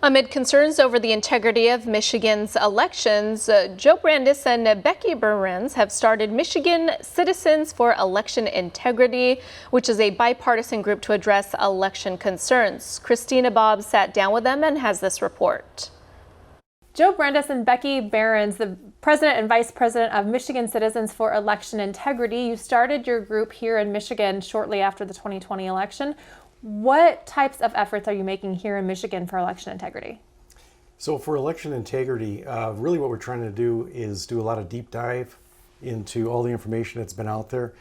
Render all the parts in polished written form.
Amid concerns over the integrity of Michigan's elections, Joe Brandis and Becky Behrens have started Michigan Citizens for Election Integrity, which is a bipartisan group to address election concerns. Christina Bobb sat down with them and has this report. Joe Brandis and Becky Behrens, the president and vice president of Michigan Citizens for Election Integrity. You started your group here in Michigan shortly after the 2020 election. What types of efforts are you making here in Michigan for election integrity? So for election integrity, really what we're trying to do is do a lot of deep dive into all the information that's been out there.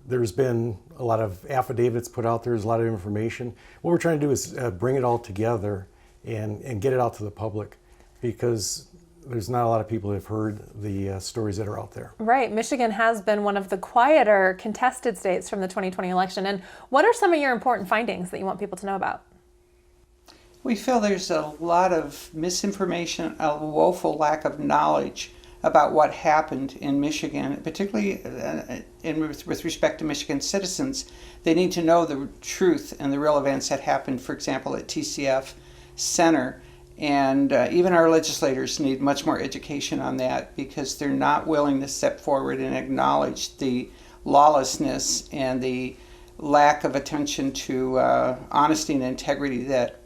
There's been a lot of affidavits put out there, there's a lot of information. What we're trying to do is bring it all together and get it out to the public, because there's not a lot of people who have heard the stories that are out there. Right. Michigan has been one of the quieter contested states from the 2020 election. And what are some of your important findings that you want people to know about? We feel there's a lot of misinformation, a woeful lack of knowledge about what happened in Michigan, particularly with respect to Michigan citizens. They need to know the truth and the real events that happened, for example, at TCF Center. And even our legislators need much more education on that, because they're not willing to step forward and acknowledge the lawlessness and the lack of attention to honesty and integrity that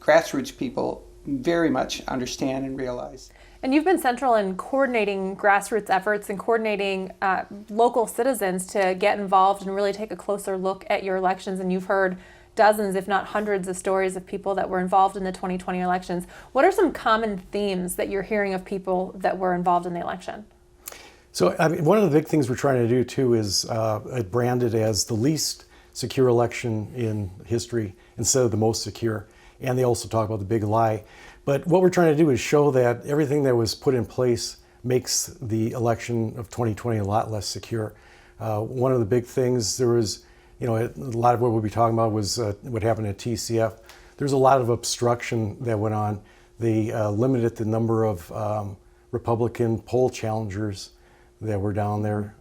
grassroots people very much understand and realize. And you've been central in coordinating grassroots efforts and coordinating local citizens to get involved and really take a closer look at your elections. And you've heard dozens, if not hundreds, of stories of people that were involved in the 2020 elections. What are some common themes that you're hearing of people that were involved in the election? So one of the big things we're trying to do too is brand it as the least secure election in history instead of the most secure. And they also talk about the big lie. But what we're trying to do is show that everything that was put in place makes the election of 2020 a lot less secure. One of the big things, there was, a lot of what we'll be talking about was what happened at TCF. There's a lot of obstruction that went on. They limited the number of Republican poll challengers that were down there.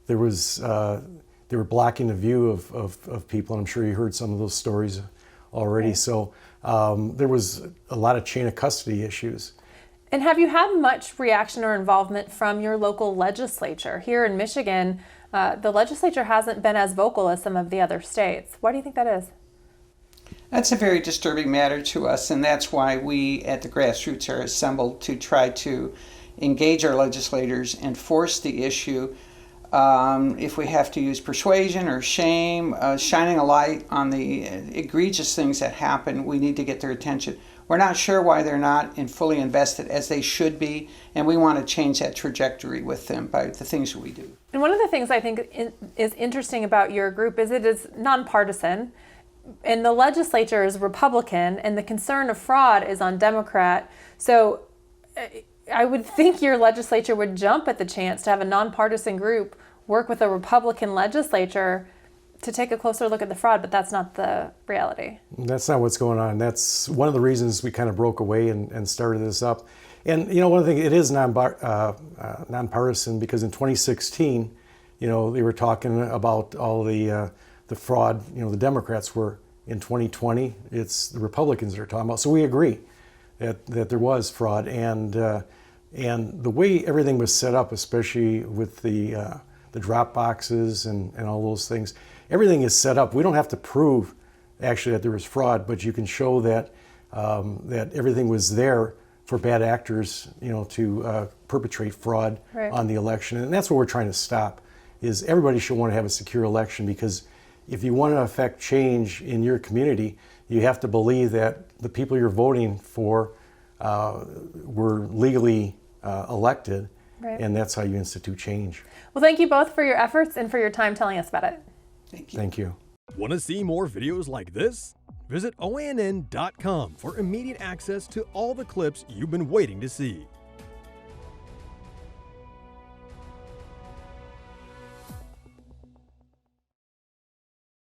They were blocking the view of people, and I'm sure you heard some of those stories already. So there was a lot of chain of custody issues. And have you had much reaction or involvement from your local legislature? Here in Michigan, the legislature hasn't been as vocal as some of the other states. Why do you think that is? That's a very disturbing matter to us, and that's why we at the Grassroots are assembled to try to engage our legislators and force the issue. If we have to use persuasion or shame, shining a light on the egregious things that happen, we need to get their attention. We're not sure why they're not fully invested as they should be, and we want to change that trajectory with them by the things that we do. And one of the things I think is interesting about your group is it is nonpartisan, and the legislature is Republican, and the concern of fraud is on Democrat. So I would think your legislature would jump at the chance to have a nonpartisan group work with a Republican legislature to take a closer look at the fraud, but that's not the reality. That's not what's going on. That's one of the reasons we kind of broke away and started this up. And one of the things, it is nonpartisan, because in 2016, they were talking about all the fraud, the Democrats were. In 2020, it's the Republicans that are talking about. So we agree that there was fraud, and the way everything was set up, especially with the drop boxes and all those things, everything is set up. We don't have to prove actually that there was fraud, but you can show that that everything was there for bad actors, to perpetrate fraud on the election. And that's what we're trying to stop. Is everybody should want to have a secure election, because if you want to affect change in your community, you have to believe that the people you're voting for were legally elected, and that's how you institute change. Well, thank you both for your efforts and for your time telling us about it. Thank you. Thank you. Want to see more videos like this? Visit OAN.com for immediate access to all the clips you've been waiting to see.